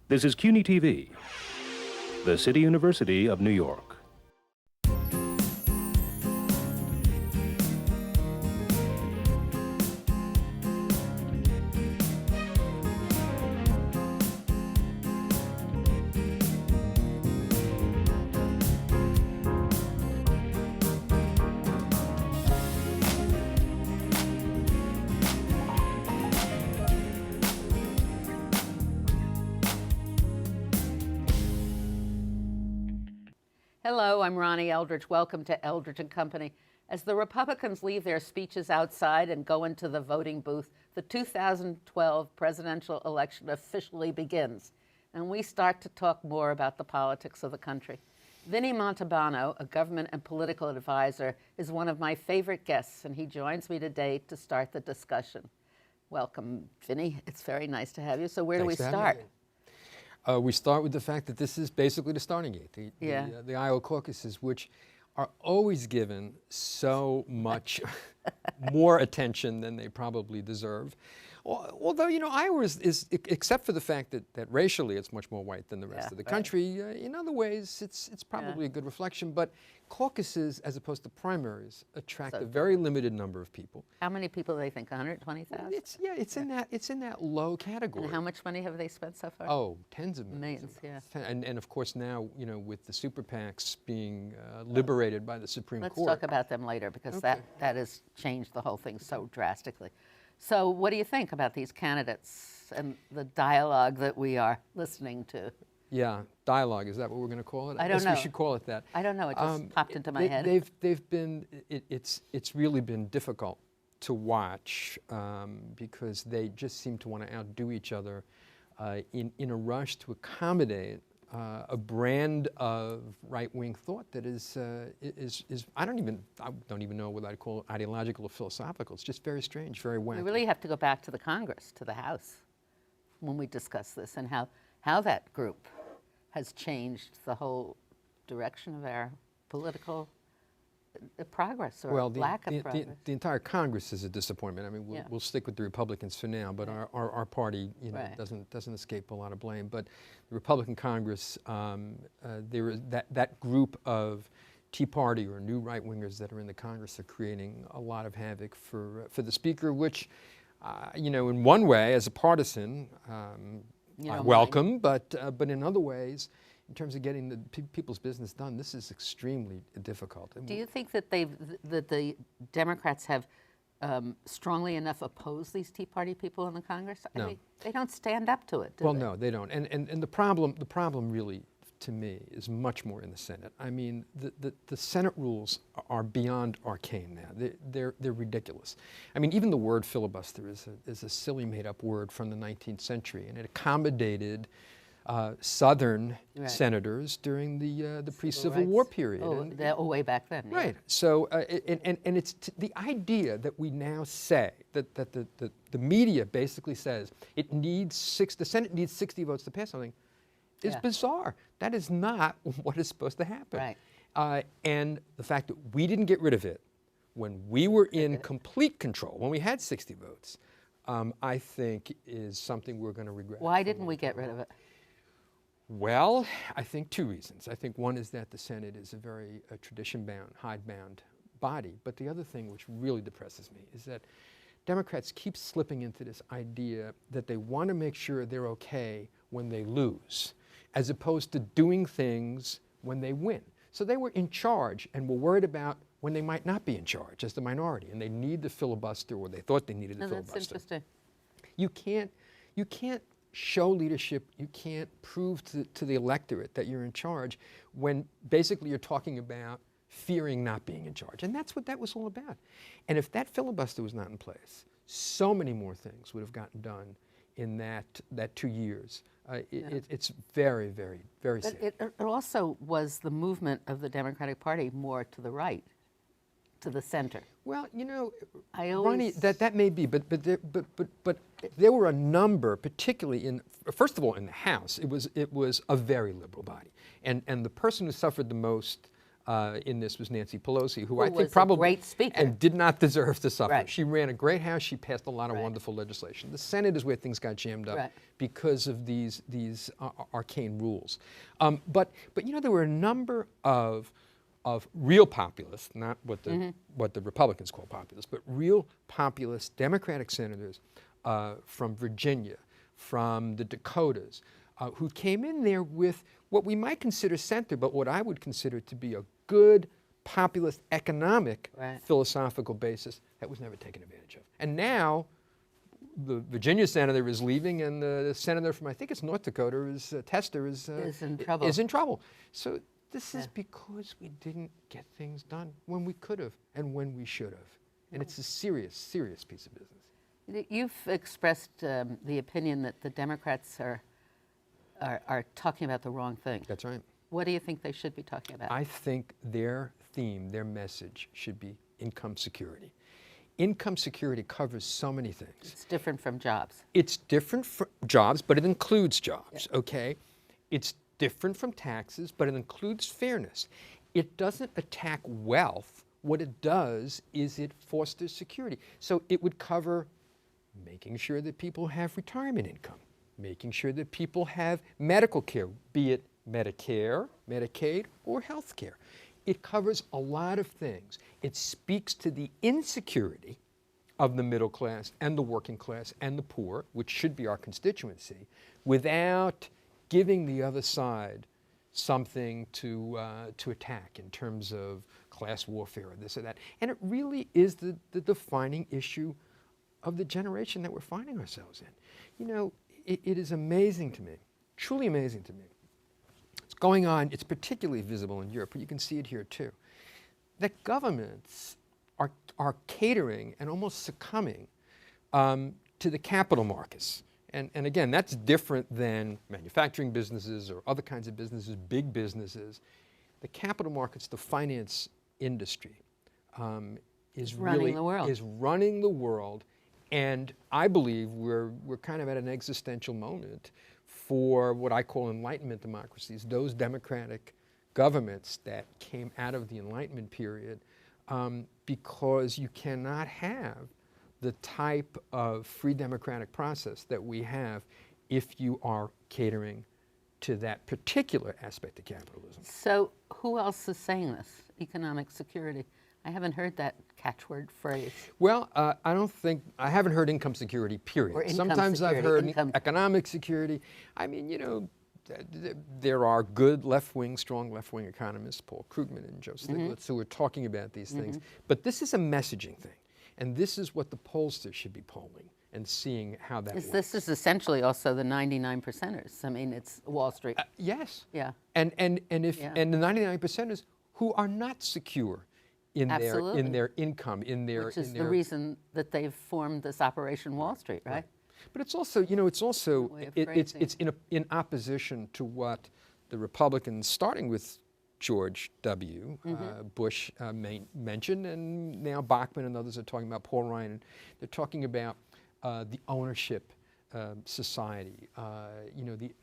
This is CUNY TV, the City University of New York. Hello, I'm Ronnie Eldridge. Welcome to Eldridge & Company. As the Republicans leave their speeches outside and go into the voting booth, the 2012 presidential election officially begins, and we start to talk more about the politics of the country. Vincent Montalbano, a government and political advisor, is one of my favorite guests, and he joins me today to start the discussion. Welcome, Vinny. It's very nice to have you. So where do we start? We start with the fact that this is basically the starting gate, the Iowa Caucuses, which are always given so much more attention than they probably deserve. Although, you know, Iowa is except for the fact that racially it's much more white than the rest of the country, in other ways it's probably a good reflection. But caucuses, as opposed to primaries, attract a very limited number of people. How many people do they think? 120,000? It's in that low category. And how much money have they spent so far? Oh, tens of millions. And of course now, you know, with the super PACs being liberated by the Supreme Court. Let's talk about them later, because that has changed the whole thing so drastically. So what do you think about these candidates and the dialogue that we are listening to? Yeah, dialogue, is that what we're going to call it? I don't know. We should call it that. I don't know, it just popped into my head. It's really been difficult to watch because they just seem to want to outdo each other in a rush to accommodate a brand of right-wing thought that is I don't even know what I'd call it, ideological or philosophical. It's just very strange, very wacky. We really have to go back to the Congress, to the House, when we discuss this, and how that group has changed the whole direction of our political progress or lack of progress. The entire Congress is a disappointment. I mean, we'll stick with the Republicans for now, but our party, you know, doesn't escape a lot of blame. But the Republican Congress, there is that group of Tea Party or new right-wingers that are in the Congress are creating a lot of havoc for the Speaker, which, you know, in one way, as a partisan, I welcome, but in other ways, in terms of getting the people's business done, this is extremely difficult. Do you think that the Democrats have strongly enough opposed these Tea Party people in the Congress? No. I mean, they don't stand up to it, do they? No, they don't. And the problem really, to me, is much more in the Senate. I mean, the Senate rules are beyond arcane now. They're ridiculous. I mean, even the word filibuster is a silly made-up word from the 19th century, and it accommodated Southern senators during the pre-Civil War period. Way back then. Right. So, and it's the idea that we now say that the media basically says the Senate needs 60 votes to pass something is bizarre. That is not what is supposed to happen. Right. And the fact that we didn't get rid of it when we were in complete control, when we had 60 votes, I think is something we're going to regret. Why didn't we get rid of it? Well, I think two reasons. I think one is that the Senate is a very tradition-bound, hidebound body. But the other thing which really depresses me is that Democrats keep slipping into this idea that they want to make sure they're okay when they lose, as opposed to doing things when they win. So they were in charge and were worried about when they might not be in charge as the minority, and they need the filibuster, or they thought they needed the filibuster. That's interesting. You can't show leadership, you can't prove to the electorate that you're in charge when basically you're talking about fearing not being in charge. And that's what that was all about. And if that filibuster was not in place, so many more things would have gotten done in that 2 years. It's very, very, very sad. It also was the movement of the Democratic Party more to the right, to the center. Well, you know, Ronnie, that may be, but there were a number, particularly first of all, in the House, it was a very liberal body, and the person who suffered the most in this was Nancy Pelosi, who I think was probably a great speaker and did not deserve to suffer. Right. She ran a great House. She passed a lot of Right. wonderful legislation. The Senate is where things got jammed up Right. because of these arcane rules. But there were a number of real populists, not what the Republicans call populists, but real populist Democratic senators from Virginia, from the Dakotas, who came in there with what we might consider center, but what I would consider to be a good populist economic philosophical basis that was never taken advantage of. And now the Virginia senator is leaving, and the senator from, I think it's North Dakota, Tester, is in trouble. Is in trouble. So this is because we didn't get things done when we could have and when we should have. And it's a serious, serious piece of business. You've expressed the opinion that the Democrats are talking about the wrong thing. That's right. What do you think they should be talking about? I think their theme, their message should be income security. Income security covers so many things. It's different from jobs. It's different from jobs, but it includes jobs, okay? It's different from taxes, but it includes fairness. It doesn't attack wealth. What it does is it fosters security. So it would cover making sure that people have retirement income, making sure that people have medical care, be it Medicare, Medicaid, or health care. It covers a lot of things. It speaks to the insecurity of the middle class and the working class and the poor, which should be our constituency, without giving the other side something to attack in terms of class warfare or this or that. And it really is the defining issue of the generation that we're finding ourselves in. You know, it is amazing to me, truly amazing to me. It's going on, it's particularly visible in Europe, but you can see it here too, that governments are catering and almost succumbing to the capital markets. And again, that's different than manufacturing businesses or other kinds of businesses, big businesses. The capital markets, the finance industry is running the world. Is running the world. And I believe we're kind of at an existential moment for what I call Enlightenment democracies, those democratic governments that came out of the Enlightenment period, because you cannot have the type of free democratic process that we have if you are catering to that particular aspect of capitalism. So who else is saying this? Economic security. I haven't heard that catchword phrase. Well, I haven't heard income security, period. Or income Sometimes security, I've heard economic security. I mean, you know, there are good left-wing, strong left-wing economists, Paul Krugman and Joe Stiglitz, who are talking about these things. But this is a messaging thing. And this is what the pollsters should be polling and seeing how that works. This is essentially also the 99 percenters. I mean, it's Wall Street. Yes. Yeah. And the 99 percenters who are not secure in their income, which is the reason that they've formed this Operation Wall Street, right? But it's also, you know, it's in opposition to what the Republicans, starting with George W. Bush mentioned, and now Bachmann and others are talking about, Paul Ryan, they're talking about the ownership society, you know, the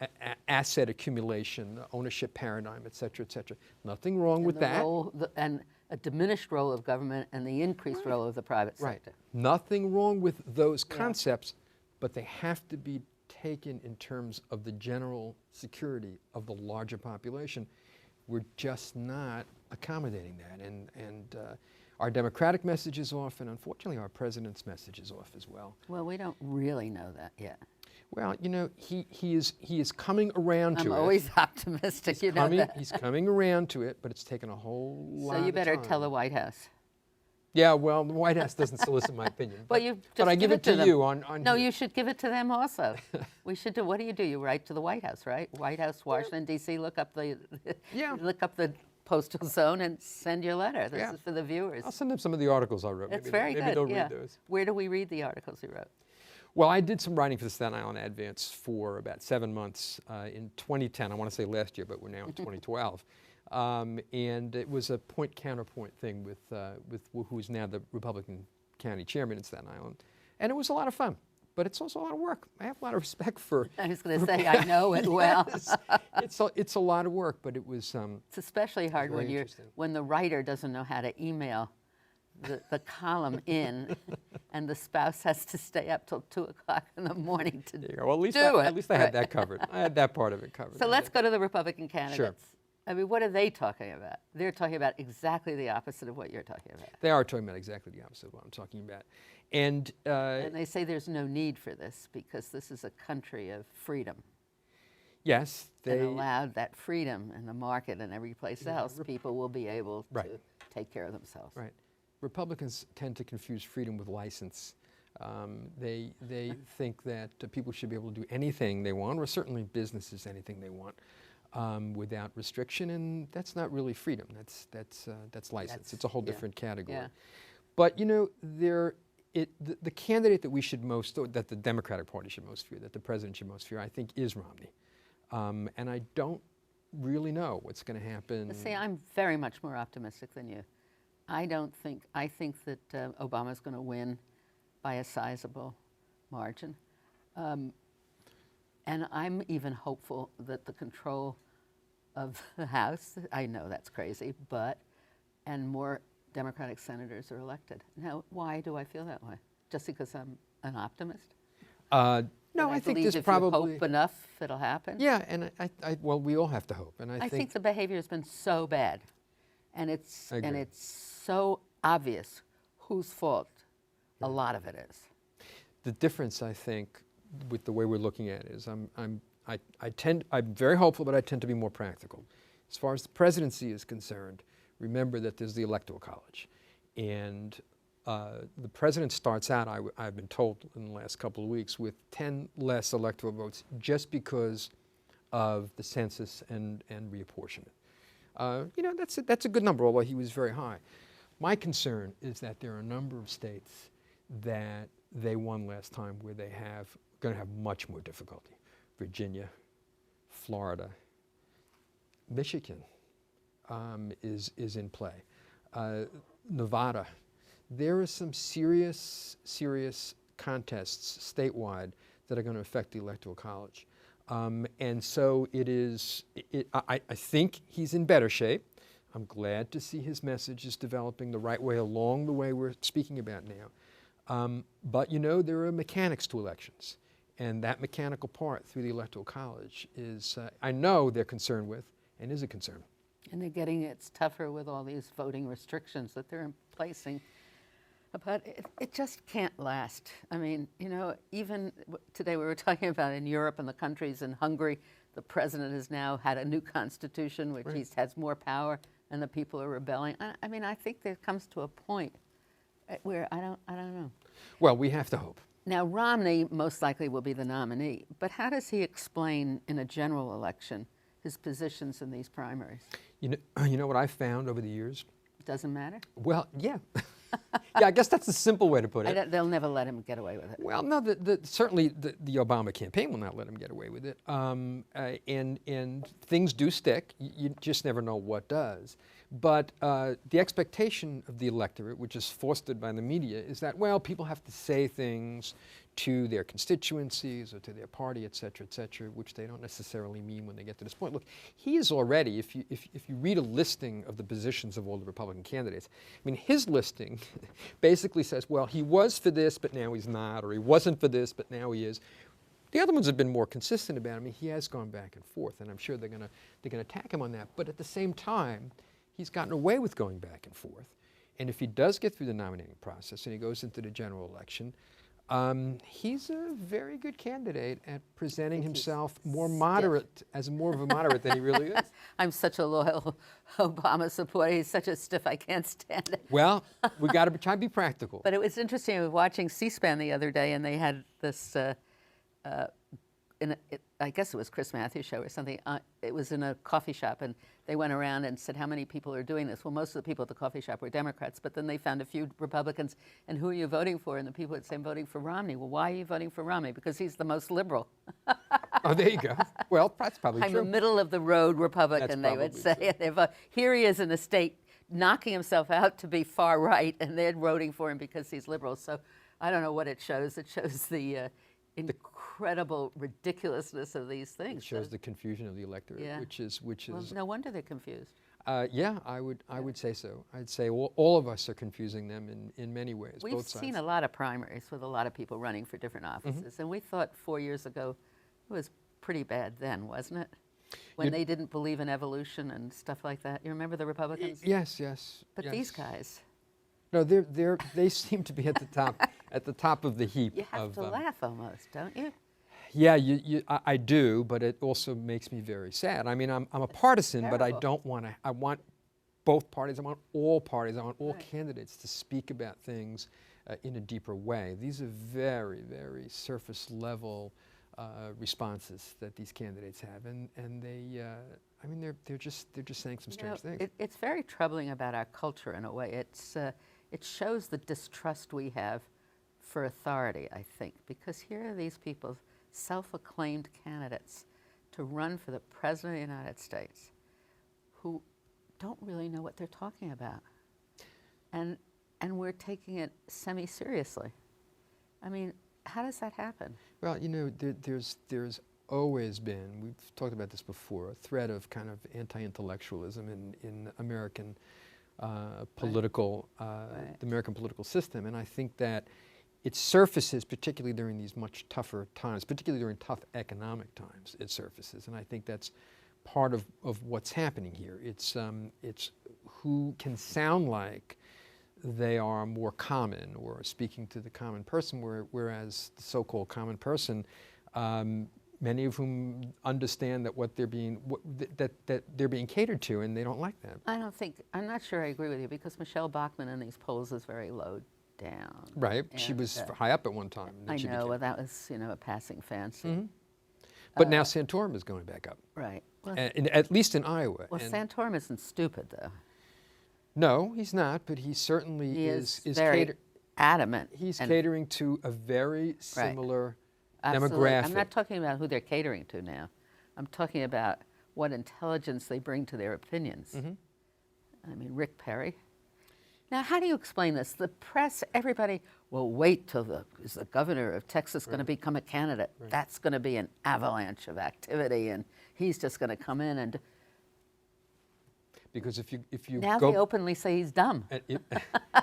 asset accumulation, the ownership paradigm, et cetera, et cetera. Nothing wrong with that. And a diminished role of government and the increased role of the private sector. Nothing wrong with those concepts, but they have to be taken in terms of the general security of the larger population. We're just not accommodating that. And our democratic message is off, and unfortunately our president's message is off as well. Well, we don't really know that yet. Well, you know, he is coming around to it. I'm always optimistic, you know that. He's coming around to it, but it's taken a whole lot of time. So you better tell the White House. Yeah, well, the White House doesn't solicit my opinion. Well, you just but I give it to them. you on No, you should give it to them also. We should do. What do? You write to the White House, right? White House, Washington D.C. Look up the postal zone and send your letter. This is for the viewers. I'll send them some of the articles I wrote. That's very good. Maybe they'll read those. Where do we read the articles you wrote? Well, I did some writing for the Staten Island Advance for about 7 months in 2010. I want to say last year, but we're now in 2012. And it was a point-counterpoint thing with who's now the Republican county chairman in Staten Island. And it was a lot of fun. but it's also a lot of work. I have a lot of respect for. I was going to say, I know it well. It's a lot of work, but it was. It's especially hard when the writer doesn't know how to email the column in, and the spouse has to stay up till 2 o'clock in the morning to do it. Well, at least I had that covered. I had that part of it covered. So let's go to the Republican candidates. Sure. I mean, what are they talking about? They're talking about exactly the opposite of what you're talking about. They are talking about exactly the opposite of what I'm talking about. And they say there's no need for this because this is a country of freedom. Yes. And allowed that freedom in the market and every place else, people will be able to take care of themselves. Right. Republicans tend to confuse freedom with license. They think that people should be able to do anything they want, or certainly businesses anything they want, without restriction, and that's not really freedom. That's license. It's a whole different category. Yeah. But you know, the candidate that we should that the Democratic Party should most fear, that the president should most fear, I think, is Romney. And I don't really know what's going to happen. See, I'm very much more optimistic than you. I think that Obama's going to win by a sizable margin. And I'm even hopeful that the control of the House, I know that's crazy, and more Democratic senators are elected. Now, why do I feel that way? Just because I'm an optimist? No, I think there's probably... if you hope enough, it'll happen? Yeah, and well, we all have to hope. And I think the behavior has been so bad, and it's so obvious whose fault a lot of it is. The difference, I think, with the way we're looking at it is I'm very hopeful, but I tend to be more practical. As far as the presidency is concerned, remember that there's the Electoral College. And the president starts out, I've been told in the last couple of weeks, with 10 less electoral votes just because of the census and reapportionment. You know, that's a good number, although he was very high. My concern is that there are a number of states that they won last time where they going to have much more difficulty. Virginia, Florida, Michigan is in play. Nevada. There are some serious contests statewide that are going to affect the Electoral College. And so I think he's in better shape. I'm glad to see his message is developing the right way along the way we're speaking about now. But you know, there are mechanics to elections. And that mechanical part through the Electoral College is, I know they're concerned with, and is a concern. And they're getting it's tougher with all these voting restrictions that they're placing. But it just can't last. I mean, you know, even today we were talking about in Europe and the countries in Hungary, the president has now had a new constitution, which he has more power, and the people are rebelling. I mean, I think there comes to a point where I don't know. Well, we have to hope. Now, Romney most likely will be the nominee, but how does he explain in a general election his positions in these primaries? You know what I've found over the years? Doesn't matter? Well, yeah. Yeah, I guess that's the simple way to put it. They'll never let him get away with it. Well, no, certainly the Obama campaign will not let him get away with it. And things do stick. You just never know what does. But the expectation of the electorate, which is fostered by the media, is that, well, people have to say things to their constituencies or to their party, et cetera, which they don't necessarily mean when they get to this point. Look, he is already, if you read a listing of the positions of all the Republican candidates, I mean, his listing basically says, well, he was for this, but now he's not, or he wasn't for this, but now he is. The other ones have been more consistent about it. I mean, he has gone back and forth, and I'm sure they're gonna attack him on that. But at the same time, he's gotten away with going back and forth. And if he does get through the nominating process and he goes into the general election, he's a very good candidate at presenting himself more moderate, as more of a moderate than he really is. I'm such a loyal Obama supporter. He's such a stiff, I can't stand it. Well, we got to try to be practical. But it was interesting. I was watching C-SPAN the other day, and they had this, I guess it was Chris Matthews' show or something. It was in a coffee shop, and they went around and said, how many people are doing this? Well, most of the people at the coffee shop were Democrats, but then they found a few Republicans, and who are you voting for? And the people would say, I'm voting for Romney. Well, why are you voting for Romney? Because he's the most liberal. Oh, there you go. Well, that's probably true. I'm a middle-of-the-road Republican, they would say. Here he is in a state knocking himself out to be far right, and they're voting for him because he's liberal. So I don't know what it shows. It shows the incredible ridiculousness of these things. It shows the confusion of the electorate, Yeah. which is Well, no wonder they're confused. yeah, I would say so. I'd say all of us are confusing them in many ways. We've both sides. seen a lot of primaries with a lot of people running for different offices, and we thought 4 years ago it was pretty bad then, wasn't it? When they didn't believe in evolution and stuff like that. You remember the Republicans? Yes, yes. But yes. these guys, no, they seem to be at the top at the top of the heap. you have to laugh almost, don't you? Yeah, I do, but it also makes me very sad. I mean, I'm a partisan, but I terrible. don't want to. I want both parties. I want all parties. I want all candidates to speak about things in a deeper way. These are very, very surface level responses that these candidates have, and they. I mean, they're just saying some strange things. It's very troubling about our culture in a way. It shows the distrust we have for authority, I think, because here are these people, self-acclaimed candidates, to run for the President of the United States who don't really know what they're talking about. And we're taking it semi-seriously. I mean, how does that happen? Well, you know, there's always been, we've talked about this before, a thread of kind of anti-intellectualism in American political, the American political system. And I think that it surfaces, particularly during these much tougher times, particularly during tough economic times, it surfaces. And I think that's part of what's happening here. It's who can sound like they are more common or speaking to the common person, whereas the so-called common person, many of whom understand that that they're being catered to, and they don't like that. I'm not sure I agree with you, because Michelle Bachmann in these polls is very low down. Right, she was high up at one time. I know, well, that was, a passing fancy. Mm-hmm. But now Santorum is going back up. Right. Well, at least in Iowa. Well, Santorum isn't stupid, though. No, he's not, but he certainly He is very adamant. He's catering to a very similar demographic. I'm not talking about who they're catering to now. I'm talking about what intelligence they bring to their opinions. I mean, Rick Perry. Now, how do you explain this? The press, everybody, well, wait till is the governor of Texas going to become a candidate? That's going to be an avalanche of activity, and he's just going to come in and... Because if you now go, they openly say he's dumb.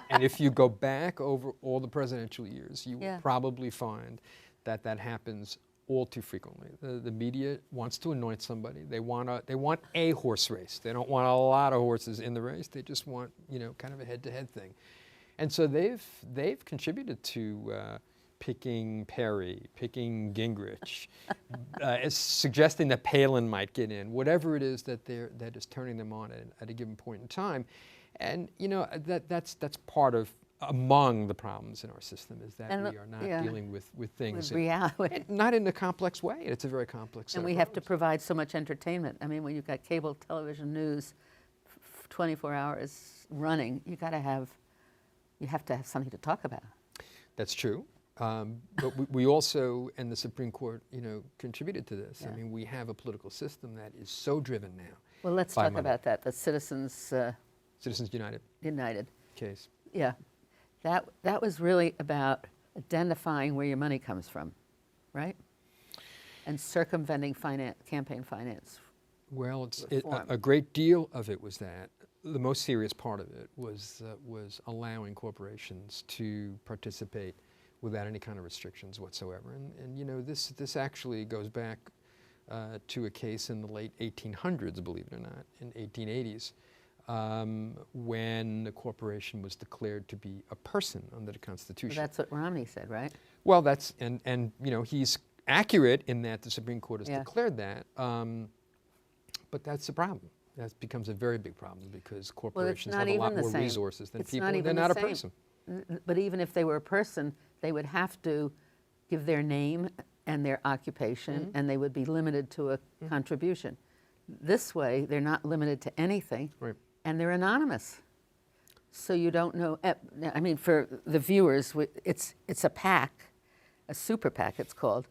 And if you go back over all the presidential years, you will probably find that happens all too frequently. The media wants to anoint somebody. They want a horse race. They don't want a lot of horses in the race. They just want kind of a head-to-head thing. And so they've contributed to picking Perry, picking Gingrich, suggesting that Palin might get in, whatever it is that is turning them on at a given point in time. And that's part of among the problems in our system, is that we are not dealing with things with reality. Not in a complex way. It's a very complex. And we have to provide so much entertainment. I mean, when you've got cable television news, 24 hours running, you have to have something to talk about. That's true. But we also, and the Supreme Court, contributed to this. I mean, we have a political system that is so driven now. Well, let's talk about that. The Citizens United case. Yeah, that was really about identifying where your money comes from, right? And circumventing campaign finance. Well, a great deal of it was that. The most serious part of it was allowing corporations to participate without any kind of restrictions whatsoever. And this actually goes back to a case in the late 1800s, believe it or not, in 1880s, when the corporation was declared to be a person under the Constitution. Well, that's what Romney said, right? Well, that's and he's accurate in that the Supreme Court has declared that, but that's the problem. That becomes a very big problem, because corporations have a lot more resources than people. They're not a person. But even if they were a person, they would have to give their name and their occupation, and they would be limited to a contribution. This way, they're not limited to anything, and they're anonymous. So you don't know. I mean, for the viewers, it's a PAC, a super PAC it's called,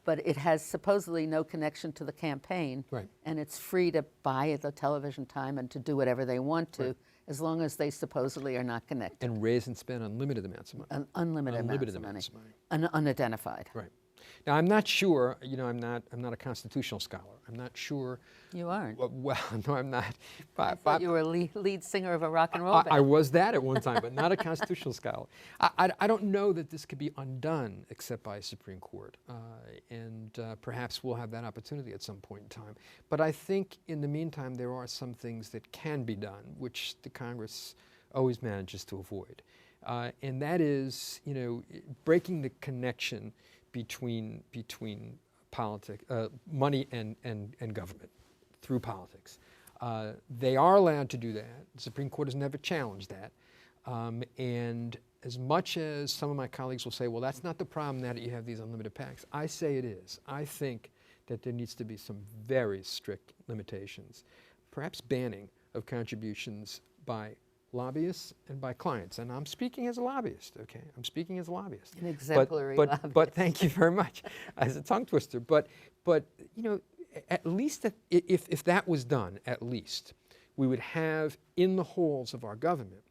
but it has supposedly no connection to the campaign, and it's free to buy the television time and to do whatever they want to, as long as they supposedly are not connected. And raise and spend unlimited amounts of money. Unlimited amounts of money. Unidentified. Right. Now, I'm not sure, I'm not a constitutional scholar. I'm not sure. You aren't. Well, no, I'm not. I thought you were a lead singer of a rock and roll band. I was that at one time, but not a constitutional scholar. I don't know that this could be undone except by a Supreme Court. And perhaps we'll have that opportunity at some point in time. But I think in the meantime, there are some things that can be done, which the Congress always manages to avoid. And that is, breaking the connection between money and government through politics. They are allowed to do that. The Supreme Court has never challenged that. And as much as some of my colleagues will say, well, that's not the problem now that you have these unlimited PACs, I say it is. I think that there needs to be some very strict limitations, perhaps banning of contributions by lobbyists and by clients. And I'm speaking as a lobbyist, okay? I'm speaking as a lobbyist. An exemplary lobbyist. But thank you very much, as a tongue twister. But at least if that was done, at least, we would have in the halls of our government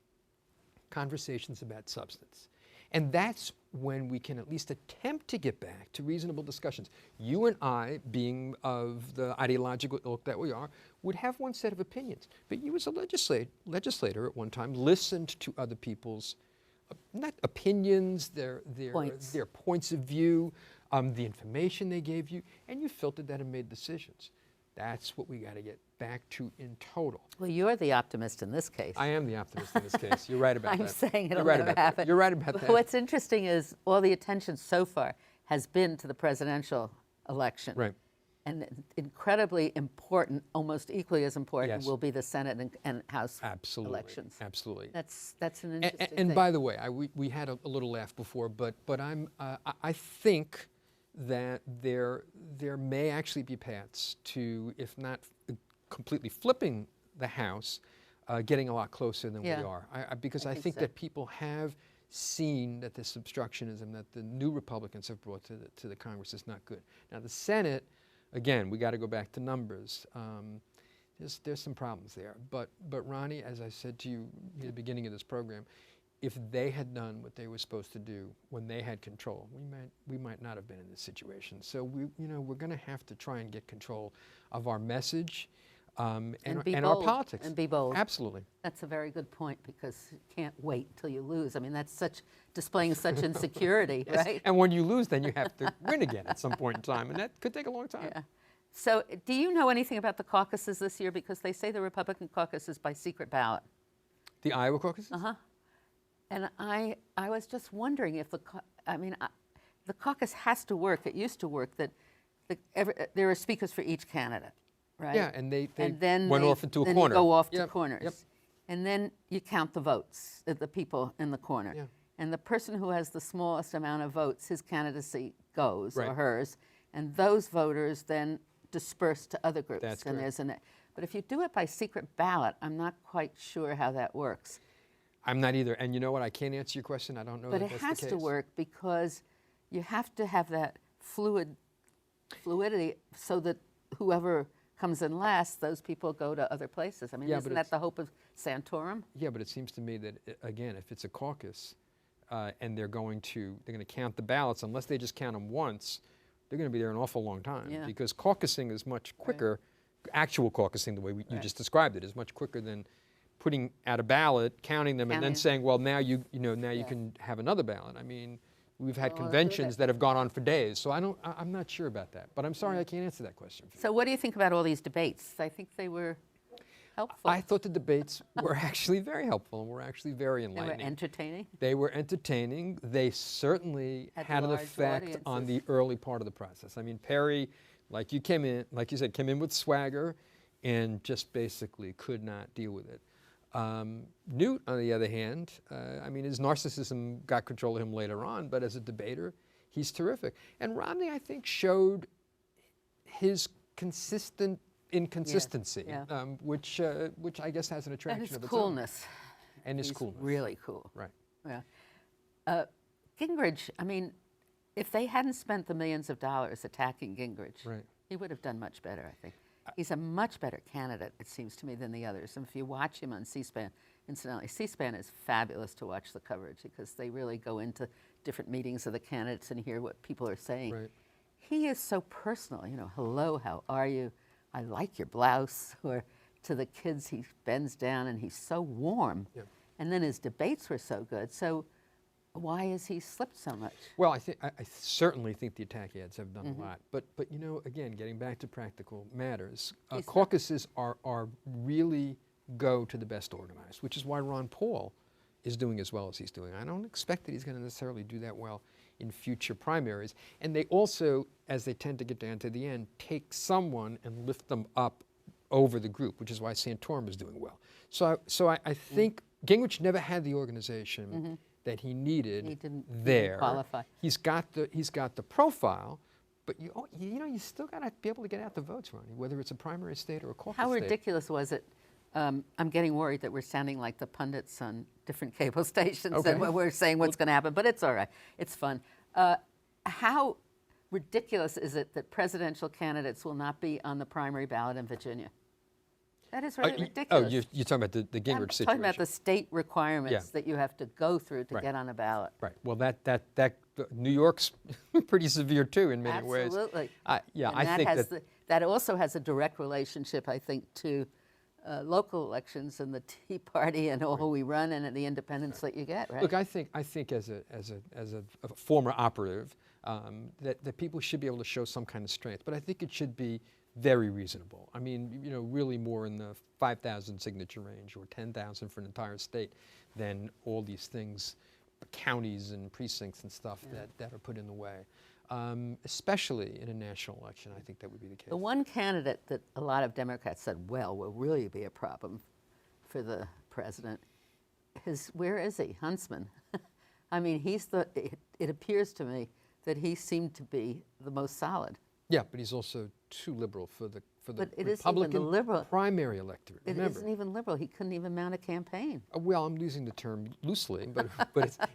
conversations about substance. And that's when we can at least attempt to get back to reasonable discussions. You and I, being of the ideological ilk that we are, would have one set of opinions. But you as a legislator at one time listened to other people's, not opinions, their points of view, the information they gave you, and you filtered that and made decisions. That's what we got to get back to in total. Well, you're the optimist in this case. I am the optimist in this case. You're right about that. I'm saying it'll right never about happen. That. You're right about But that. what's interesting is all the attention so far has been to the presidential election. Right. And incredibly important, almost equally as important, Yes. will be the Senate and House Absolutely. elections. Absolutely. That's an interesting And thing. by the way, we had a little laugh before, but I think that there may actually be paths to, if not completely flipping the House, getting a lot closer than we are. Because I think so. that people have seen that this obstructionism that the new Republicans have brought to the Congress is not good. Now the Senate, again, we got to go back to numbers. There's some problems there. But Ronnie, as I said to you at the beginning of this program, if they had done what they were supposed to do when they had control, we might not have been in this situation. So we're going to have to try and get control of our message and our politics. And be bold. Absolutely. That's a very good point, because you can't wait till you lose. I mean, that's displaying such insecurity, Yes. right? And when you lose, then you have to win again at some point in time, and that could take a long time. Yeah. So do you know anything about the caucuses this year? Because they say the Republican caucus is by secret ballot. The Iowa Caucus? Uh-huh. And I was just wondering if the caucus has to work. It used to work that there are speakers for each candidate, right? Yeah, and they then went off into a then corner. You go off to Yep, corners. yep. And then you count the votes, the people in the corner. Yeah. And the person who has the smallest amount of votes, his candidacy goes, Right. or hers. And those voters then disperse to other groups. That's and correct. But if you do it by secret ballot, I'm not quite sure how that works. I'm not either. And you know what? I can't answer your question. I don't know But that it that's has the case. to work, because you have to have that fluidity so that whoever comes in last, those people go to other places. I mean, Yeah, isn't but that the hope of Santorum? Yeah, but it seems to me that, again, if it's a caucus and they're going to count the ballots, unless they just count them once, they're going to be there an awful long time. Yeah. Because caucusing is much quicker, actual caucusing, the way you just described it, is much quicker than putting out a ballot, counting them, and then saying, well, now you can have another ballot. I mean, we've had conventions that have gone on for days, so I'm not sure about that. But I'm sorry, I can't answer that question. So what do you think about all these debates? I think they were helpful. I thought the debates were actually very helpful and were actually very They were enlightening. entertaining. They were entertaining. They certainly had an large effect on audiences. the early part of the process. I mean, Perry, like you said, came in with swagger and just basically could not deal with it. Newt, on the other hand, his narcissism got control of him later on, but as a debater, he's terrific. And Romney, I think, showed his consistent inconsistency, which I guess has an attraction And his of its coolness. own. And his He's coolness. really cool. Right. Yeah. Gingrich, I mean, if they hadn't spent the millions of dollars attacking Gingrich, Right. he would have done much better, I think. He's a much better candidate, it seems to me, than the others. And if you watch him on C-SPAN, incidentally, C-SPAN is fabulous to watch the coverage, because they really go into different meetings of the candidates and hear what people are saying. Right. He is so personal, hello, how are you? I like your blouse. Or to the kids, he bends down and he's so warm. Yeah. And then his debates were so good. So why has he slipped so much? Well, I certainly think the attack ads have done a lot. But again, getting back to practical matters, caucuses are really go to the best organized, which is why Ron Paul is doing as well as he's doing. I don't expect that he's going to necessarily do that well in future primaries. And they also, as they tend to get down to the end, take someone and lift them up over the group, which is why Santorum is doing well. So I think Gingrich never had the organization that he needed. He didn't qualify. He's got the profile, but you still got to be able to get out the votes, Ronnie, whether it's a primary state or a caucus How state. ridiculous was it? I'm getting worried that we're sounding like the pundits on different cable stations and we're saying what's going to happen, but it's all right. It's fun. How ridiculous is it that presidential candidates will not be on the primary ballot in Virginia? That is really ridiculous. Oh, you're talking about the Gingrich situation. I'm talking about the state requirements that you have to go through to get on a ballot. Right. Well, that New York's pretty severe too in many ways. Absolutely. Yeah, and I think that also has a direct relationship, I think, to local elections and the Tea Party and all we run and the independence that you get. Right. Look, I think as a former operative, that people should be able to show some kind of strength, but I think it should be very reasonable. I mean, really more in the 5,000 signature range or 10,000 for an entire state than all these things, counties and precincts and stuff that are put in the way. Especially in a national election, I think that would be the case. The one candidate that a lot of Democrats said, will really be a problem for the president, where is he? Huntsman. I mean, it appears to me that he seemed to be the most solid. Yeah, but he's also too liberal for the But it Republican isn't even liberal. primary electorate. It isn't even liberal. He couldn't even mount a campaign. Well, I'm using the term loosely, but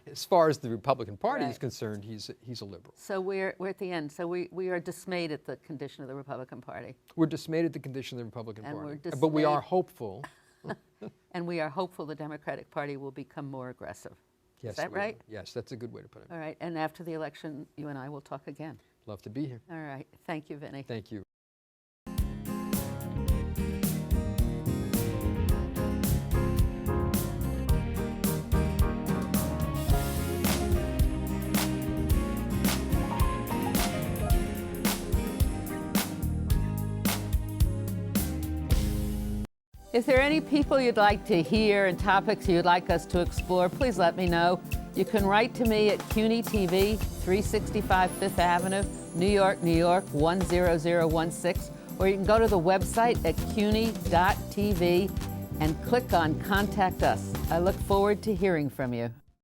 as far as the Republican Party is concerned, he's a liberal. So we're at the end. So we are dismayed at the condition of the Republican Party. We're dismayed at the condition of the Republican And Party, we're dismayed, but we are hopeful. And we are hopeful the Democratic Party will become more aggressive. Yes, is that right? Yes, that's a good way to put it. All right. And after the election, you and I will talk again. Love to be here. All right. Thank you, Vinny. Thank you. If there are any people you'd like to hear and topics you'd like us to explore, please let me know. You can write to me at CUNY TV, 365 Fifth Avenue, New York, New York, 10016, or you can go to the website at cuny.tv and click on Contact Us. I look forward to hearing from you.